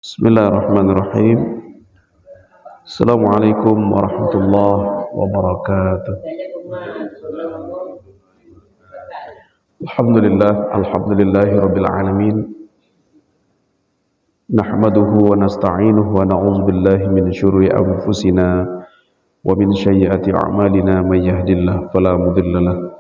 Bismillahirrahmanirrahim. Assalamualaikum warahmatullahi wabarakatuh. Alhamdulillahi rabbil alamin. Nahmaduhu wa nasta'inuhu wa na'udzu billahi min syururi anfusina wa min sayyiati a'malina may yahdihillahu fala mudilla lahu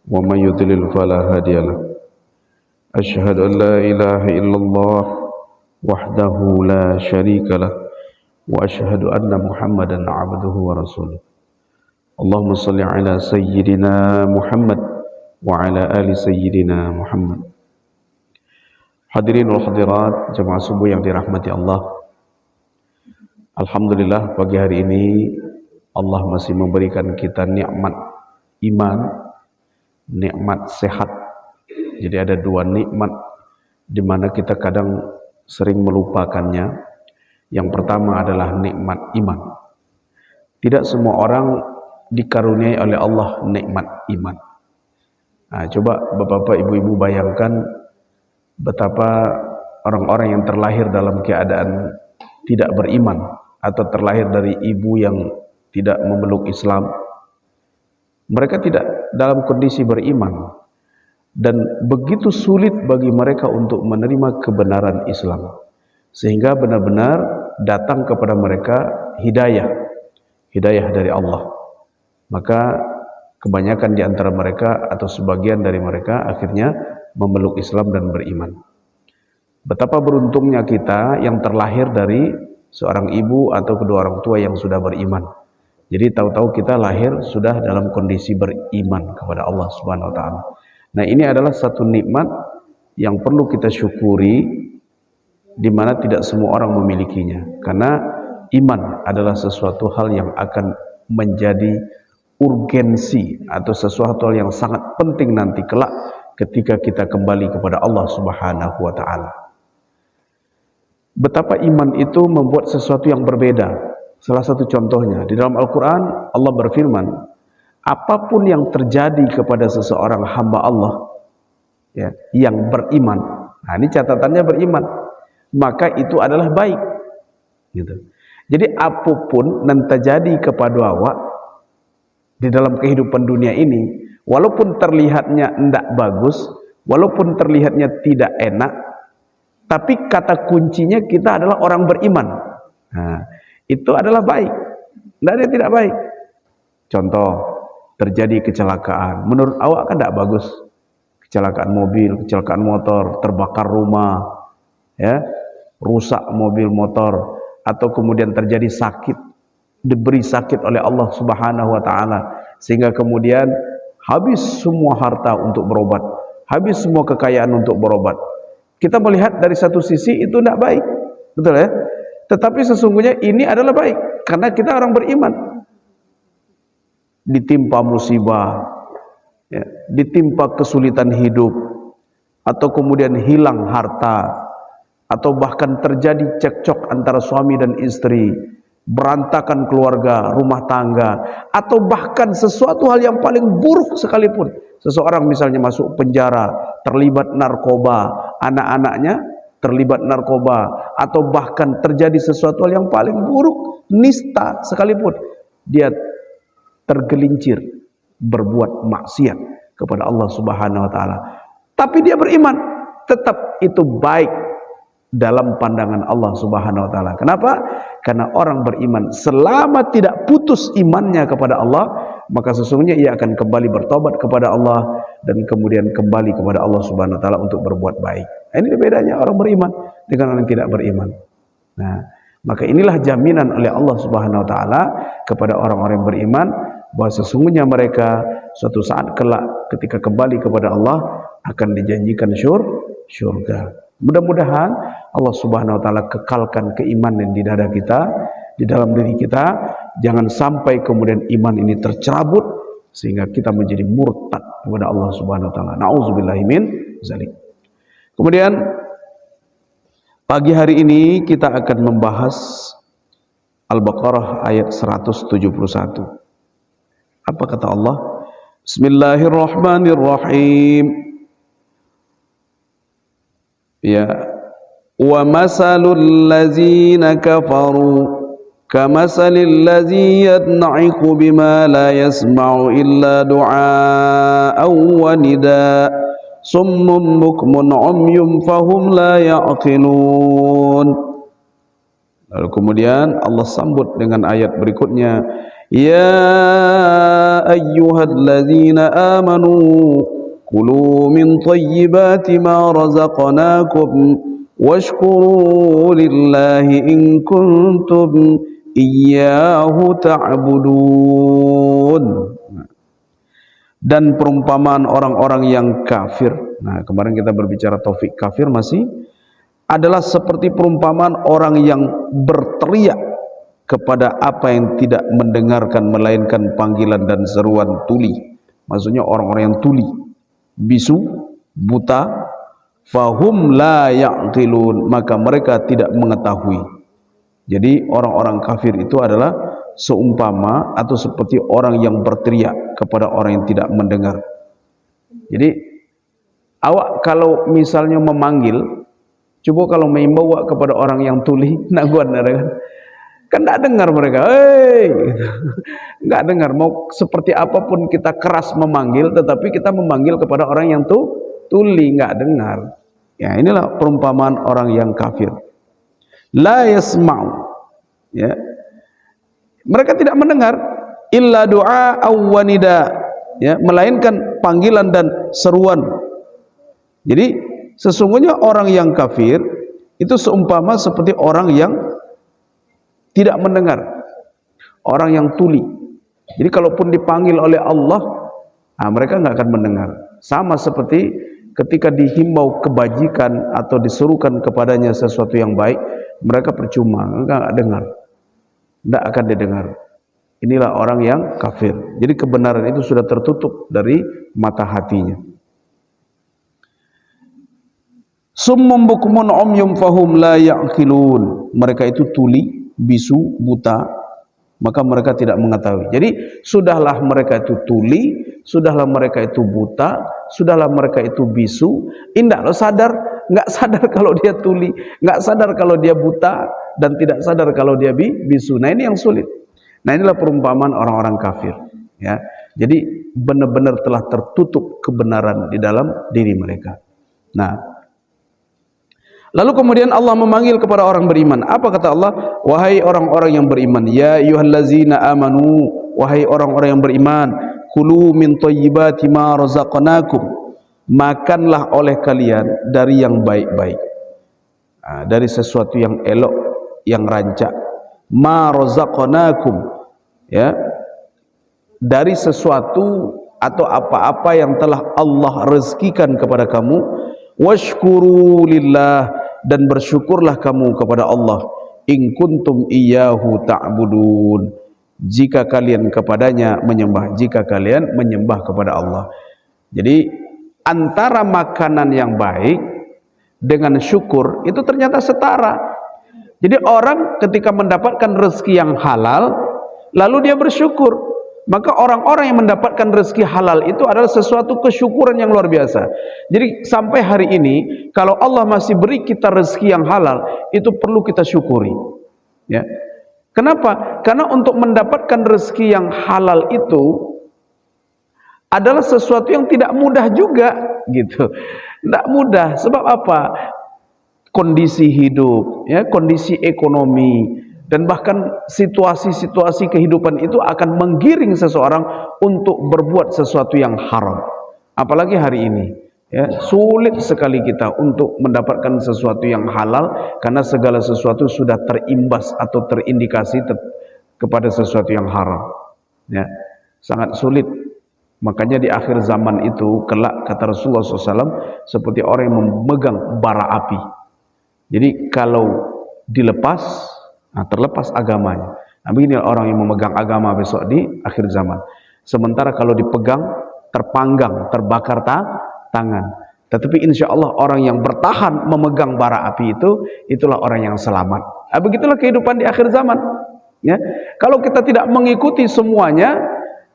wa may yudlil fala hadiya lahu. Asyhadu an la ilaha illallah wahdahu la syarika lah wa asyhadu anna Muhammadan abduhu wa rasuluh. Allahumma salli ala sayyidina Muhammad wa ala ali sayyidina Muhammad. Hadirin wal hadirat jemaah subuh yang dirahmati Allah. Alhamdulillah pagi hari ini Allah masih memberikan kita nikmat iman, nikmat sehat. Jadi ada dua nikmat di mana kita kadang sering melupakannya. Yang pertama adalah nikmat iman. Tidak semua orang dikaruniai oleh Allah nikmat iman. Nah, coba bapak-bapak, ibu-ibu bayangkan betapa orang-orang yang terlahir dalam keadaan tidak beriman atau terlahir dari ibu yang tidak memeluk Islam. Mereka tidak dalam kondisi beriman dan begitu sulit bagi mereka untuk menerima kebenaran Islam, sehingga benar-benar datang kepada mereka hidayah dari Allah. Maka kebanyakan di antara mereka atau sebagian dari mereka akhirnya memeluk Islam dan beriman. Betapa beruntungnya kita yang terlahir dari seorang ibu atau kedua orang tua yang sudah beriman. Jadi tahu-tahu kita lahir sudah dalam kondisi beriman kepada Allah Subhanahu wa taala. Nah, ini adalah satu nikmat yang perlu kita syukuri, di mana tidak semua orang memilikinya. Karena iman adalah sesuatu hal yang akan menjadi urgensi atau sesuatu hal yang sangat penting nanti kelak ketika kita kembali kepada Allah Subhanahu wa taala. Betapa iman itu membuat sesuatu yang berbeda. Salah satu contohnya di dalam Al-Qur'an, Allah berfirman, apapun yang terjadi kepada seseorang hamba Allah ya, yang beriman, nah ini catatannya beriman, maka itu adalah baik gitu. Jadi apapun yang terjadi kepada awak di dalam kehidupan dunia ini, walaupun terlihatnya tidak bagus, walaupun terlihatnya tidak enak, tapi kata kuncinya kita adalah orang beriman. Nah, itu adalah baik, tidak ada yang tidak baik. Contoh, terjadi kecelakaan, menurut awak kan tidak bagus, kecelakaan mobil, kecelakaan motor, terbakar rumah ya, rusak mobil motor, atau kemudian terjadi sakit, diberi sakit oleh Allah Subhanahu wa taala sehingga kemudian habis semua harta untuk berobat, habis semua kekayaan untuk berobat. Kita melihat dari satu sisi itu tidak baik, betul ya, tetapi sesungguhnya ini adalah baik karena kita orang beriman. Ditimpa musibah ya, ditimpa kesulitan hidup, atau kemudian hilang harta, atau bahkan terjadi cekcok antara suami dan istri, berantakan keluarga, rumah tangga, atau bahkan sesuatu hal yang paling buruk sekalipun, seseorang misalnya masuk penjara, terlibat narkoba, anak-anaknya terlibat narkoba, atau bahkan terjadi sesuatu hal yang paling buruk, nista sekalipun, dia tergelincir berbuat maksiat kepada Allah Subhanahu wa taala, tapi dia beriman, tetap itu baik dalam pandangan Allah Subhanahu wa taala. Kenapa? Karena orang beriman selama tidak putus imannya kepada Allah, maka sesungguhnya ia akan kembali bertobat kepada Allah dan kemudian kembali kepada Allah Subhanahu wa taala untuk berbuat baik. Nah, ini bedanya orang beriman dengan orang yang tidak beriman. Nah, maka inilah jaminan oleh Allah Subhanahu wa taala kepada orang-orang yang beriman bahwa sesungguhnya mereka suatu saat kelak ketika kembali kepada Allah akan dijanjikan syurga. Mudah-mudahan Allah Subhanahu wa taala kekalkan keimanan di dada kita, di dalam diri kita, jangan sampai kemudian iman ini tercerabut sehingga kita menjadi murtad kepada Allah Subhanahu wa taala. Nauzubillahi min dzalik. Kemudian pagi hari ini kita akan membahas Al-Baqarah ayat 171. Apa kata Allah? Bismillahirrahmanirrahim. Ya, wa masalul ladzina kafaru kamasalil ladzi yad'iqu bima la yasma'u illa du'a'an wa nidaa summun bukmun umyun fahum la ya'qilun. Lalu kemudian Allah sambut dengan ayat berikutnya, ya ayyuhalladzina amanu kulu min thayyibati ma razaqnakum washkuru lillahi in kuntum iyyahu ta'budun. Dan perumpamaan orang-orang yang kafir. Nah, kemarin kita berbicara taufik kafir masih adalah seperti perumpamaan orang yang berteriak kepada apa yang tidak mendengarkan melainkan panggilan dan seruan tuli. Maksudnya orang-orang yang tuli, bisu, buta, fahum la ya'qilun, maka mereka tidak mengetahui. Jadi orang-orang kafir itu adalah seumpama atau seperti orang yang berteriak kepada orang yang tidak mendengar. Jadi awak kalau misalnya memanggil, coba kalau membawa kepada orang yang tuli, nak buat kan tak dengar mereka, hei, nggak dengar. Mau seperti apapun kita keras memanggil, tetapi kita memanggil kepada orang yang tuli, nggak dengar. Ya, inilah perumpamaan orang yang kafir. La yasma'u, ya, mereka tidak mendengar illa du'a wa nida, ya, melainkan panggilan dan seruan. Jadi sesungguhnya orang yang kafir itu seumpama seperti orang yang tidak mendengar, orang yang tuli. Jadi kalaupun dipanggil oleh Allah, mereka nggak akan mendengar. Sama seperti ketika dihimbau kebajikan atau diserukan kepadanya sesuatu yang baik, mereka percuma, nggak dengar, tidak akan didengar. Inilah orang yang kafir. Jadi kebenaran itu sudah tertutup dari mata hatinya. Summum bukmun umyum fahum la ya'qilun. Mereka itu tuli, bisu, buta, maka mereka tidak mengetahui. Jadi sudahlah mereka itu tuli, sudahlah mereka itu buta, sudahlah mereka itu bisu, indahlah sadar, nggak sadar kalau dia tuli, nggak sadar kalau dia buta, dan tidak sadar kalau dia bisu. Nah, ini yang sulit. Nah, inilah perumpamaan orang-orang kafir, ya. Jadi benar-benar telah tertutup kebenaran di dalam diri mereka. Nah, lalu kemudian Allah memanggil kepada orang beriman. Apa kata Allah? Wahai orang-orang yang beriman, ya ayyuhallazina amanu, wahai orang-orang yang beriman, kulu min thayyibati ma razaqnakum, makanlah oleh kalian dari yang baik-baik, dari sesuatu yang elok, yang rancak. Ma razaqnakum, ya, dari sesuatu atau apa-apa yang telah Allah rezekikan kepada kamu. Washkuru lillah, dan bersyukurlah kamu kepada Allah. In kuntum iyyahu ta'budun, jika kalian kepadanya menyembah, jika kalian menyembah kepada Allah. Jadi antara makanan yang baik dengan syukur itu ternyata setara. Jadi orang ketika mendapatkan rezeki yang halal, lalu dia bersyukur, maka orang-orang yang mendapatkan rezeki halal itu adalah sesuatu kesyukuran yang luar biasa. Jadi sampai hari ini, kalau Allah masih beri kita rezeki yang halal, itu perlu kita syukuri, ya. Kenapa? Karena untuk mendapatkan rezeki yang halal itu adalah sesuatu yang tidak mudah juga, gitu. Tidak mudah. Sebab apa? Kondisi hidup, ya, kondisi ekonomi, dan bahkan situasi-situasi kehidupan itu akan menggiring seseorang untuk berbuat sesuatu yang haram. Apalagi hari ini, ya, sulit sekali kita untuk mendapatkan sesuatu yang halal karena segala sesuatu sudah terimbas atau terindikasi kepada sesuatu yang haram, ya, sangat sulit. Makanya di akhir zaman itu kelak, kata Rasulullah SAW, seperti orang yang memegang bara api. Jadi kalau dilepas, terlepas agamanya. Nah, begini orang yang memegang agama besok di akhir zaman. Sementara kalau dipegang, terpanggang, terbakar tangan. Tetapi insya Allah orang yang bertahan memegang bara api itu, itulah orang yang selamat. Nah, begitulah kehidupan di akhir zaman, ya. Kalau kita tidak mengikuti semuanya,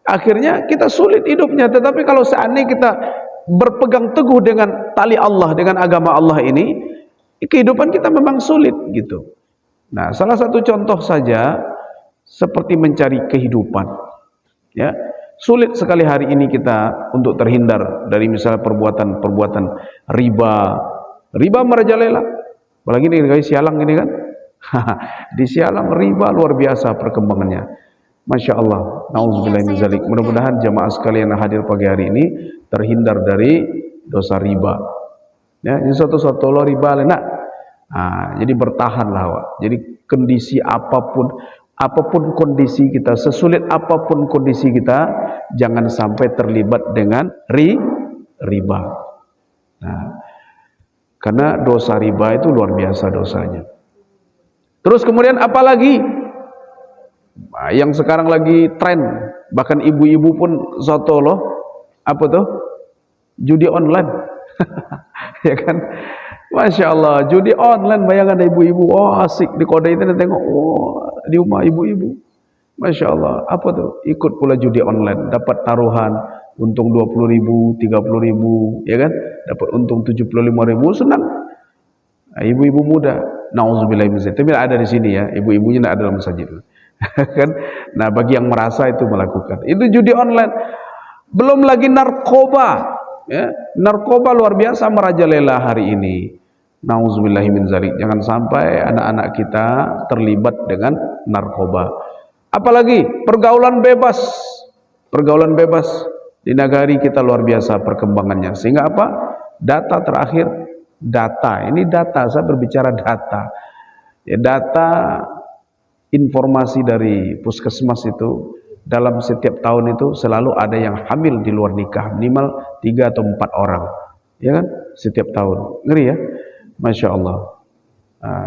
akhirnya kita sulit hidupnya. Tetapi kalau seandainya kita berpegang teguh dengan tali Allah, dengan agama Allah ini, Kehidupan kita memang sulit gitu. Nah, salah satu contoh saja seperti mencari kehidupan. Ya, sulit sekali hari ini kita untuk terhindar dari misalnya perbuatan-perbuatan riba. Riba merajalela. Apalagi di negara Sialang ini kan. Di Sialang riba luar biasa perkembangannya. Masya Allah. Nauzubillah min zalik. Mudah-mudahan jamaah sekalian yang hadir pagi hari ini terhindar dari dosa riba. Ya, ini suatu riba enak. Jadi bertahanlah, Wak. Jadi kondisi apapun kondisi kita, sesulit apapun kondisi kita, jangan sampai terlibat dengan riba. Nah, karena dosa riba itu luar biasa dosanya. Terus kemudian apa lagi? Yang sekarang lagi tren, bahkan ibu-ibu pun soto loh, apa tuh? Judi online. Ya kan? Masya Allah, judi online, bayangkan ibu-ibu, oh asik di kode itu tengok, oh di rumah ibu-ibu, Masya Allah, apa tuh, ikut pula judi online, dapat taruhan, untung 20.000, 30.000, ya kan, dapat untung 75.000, senang. Nah, ibu-ibu muda, nauzubillah min zalik, tapi ada di sini ya, ibu-ibunya tidak ada dalam masjid, kan? Nah, bagi yang merasa itu melakukan, itu judi online, belum lagi narkoba. Ya, narkoba luar biasa merajalela hari ini. Nauzubillahi min zalik. Jangan sampai anak-anak kita terlibat dengan narkoba. Apalagi pergaulan bebas. Pergaulan bebas di negari kita luar biasa perkembangannya. Sehingga apa? Data terakhir, data. Ini data, saya berbicara data. Ya, data informasi dari puskesmas itu, dalam setiap tahun itu selalu ada yang hamil di luar nikah, minimal 3 atau 4 orang, ya kan, setiap tahun. Ngeri ya, Masya Allah.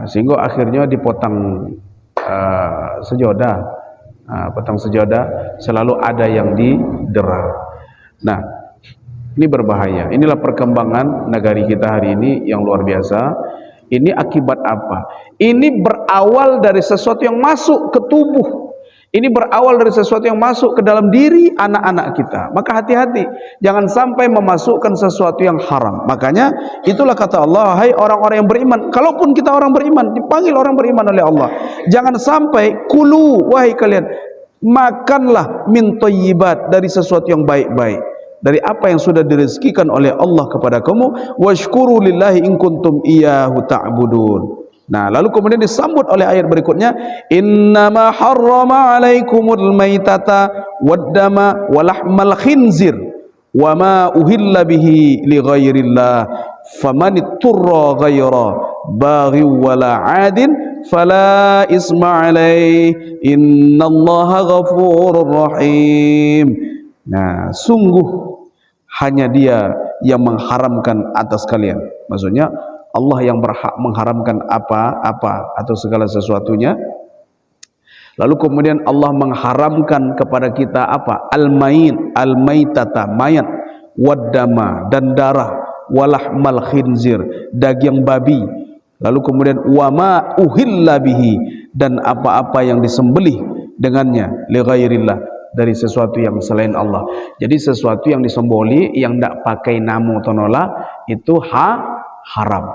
Sehingga akhirnya dipotong sejodah, potong sejodah, selalu ada yang didera. Nah, ini berbahaya. Inilah perkembangan negari kita hari ini yang luar biasa. Ini akibat apa? Ini berawal dari sesuatu yang masuk ke tubuh. Ini berawal dari sesuatu yang masuk ke dalam diri anak-anak kita. Maka hati-hati, jangan sampai memasukkan sesuatu yang haram. Makanya itulah kata Allah, hai orang-orang yang beriman. Kalaupun kita orang beriman, dipanggil orang beriman oleh Allah, jangan sampai kulu, wahai kalian, makanlah min thayyibat, dari sesuatu yang baik-baik, dari apa yang sudah direzekikan oleh Allah kepada kamu, washkuru lillahi in kuntum iyyahu ta'budun. Nah, lalu kemudian disambut oleh ayat berikutnya, innama harrama alaikumul maitata waddama walahmal khinzir wama uhilla bihi li ghairillah famanitturra ghaira baghi wala adin fala isma alaih innallaha ghafurur rahim. Nah, sungguh hanya Dia yang mengharamkan atas kalian. Maksudnya Allah yang berhak mengharamkan apa-apa atau segala sesuatunya. Lalu kemudian Allah mengharamkan kepada kita apa? Al-maitata, mayat, waddama, dan darah, walahmal khinzir, daging babi. Lalu kemudian wama uhilla bihi, dan apa-apa yang disembelih dengannya li ghairillah, dari sesuatu yang selain Allah. Jadi sesuatu yang disembelih yang tidak pakai nama tonola itu haram.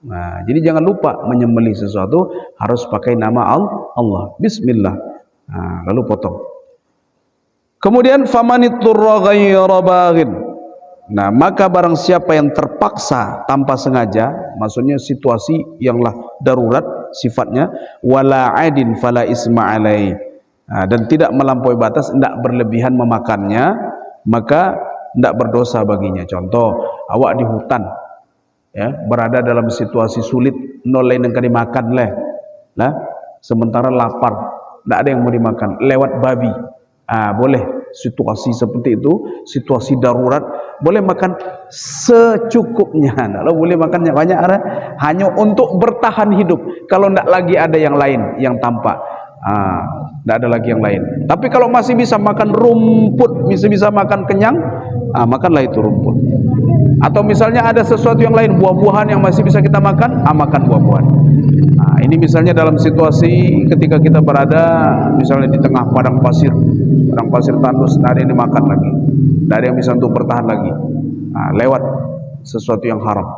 Nah, jadi jangan lupa menyembelih sesuatu harus pakai nama Allah. Bismillah. Nah, lalu potong. Kemudian famanitturra ghaira baghin. Nah, maka barang siapa yang terpaksa tanpa sengaja, maksudnya situasi yanglah darurat sifatnya, wala adin fala isma alai. Nah, dan tidak melampaui batas, tidak berlebihan memakannya, maka tidak berdosa baginya. Contoh, awak di hutan, ya, berada dalam situasi sulit, nolai yang kan dimakan lah, sementara lapar, tidak ada yang mau dimakan, lewat babi, boleh. Situasi seperti itu, situasi darurat, boleh makan secukupnya. Kalau boleh makannya banyak, hanya untuk bertahan hidup. Kalau tidak lagi ada yang lain yang tampak, tidak ada lagi yang lain. Tapi kalau masih bisa makan rumput, masih bisa makan kenyang, makanlah itu rumput. Atau misalnya ada sesuatu yang lain, buah-buahan yang masih bisa kita makan, makan buah-buahan. Ini misalnya dalam situasi ketika kita berada misalnya di tengah padang pasir tandus, tidak ada yang dimakan lagi, tidak ada yang bisa untuk bertahan lagi, lewat sesuatu yang haram.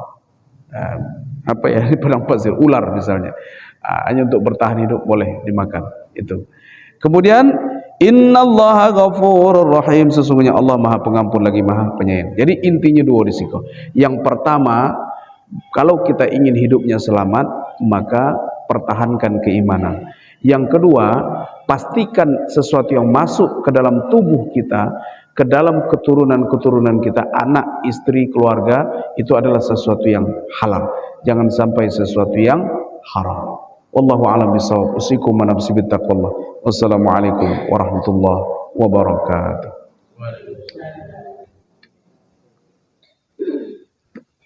apa ya, di padang pasir, ular misalnya. Hanya untuk bertahan hidup boleh dimakan itu. Kemudian innallaha ghafurur rahim, sesungguhnya Allah Maha Pengampun lagi Maha Penyayang. Jadi intinya dua di situ. Yang pertama, kalau kita ingin hidupnya selamat, maka pertahankan keimanan. Yang kedua, pastikan sesuatu yang masuk ke dalam tubuh kita, ke dalam keturunan-keturunan kita, anak, istri, keluarga, itu adalah sesuatu yang halal. Jangan sampai sesuatu yang haram. Wallahu a'lam bishawab. Usikum wa nafsi bittaqwallah. Wassalamualaikum warahmatullahi wabarakatuh.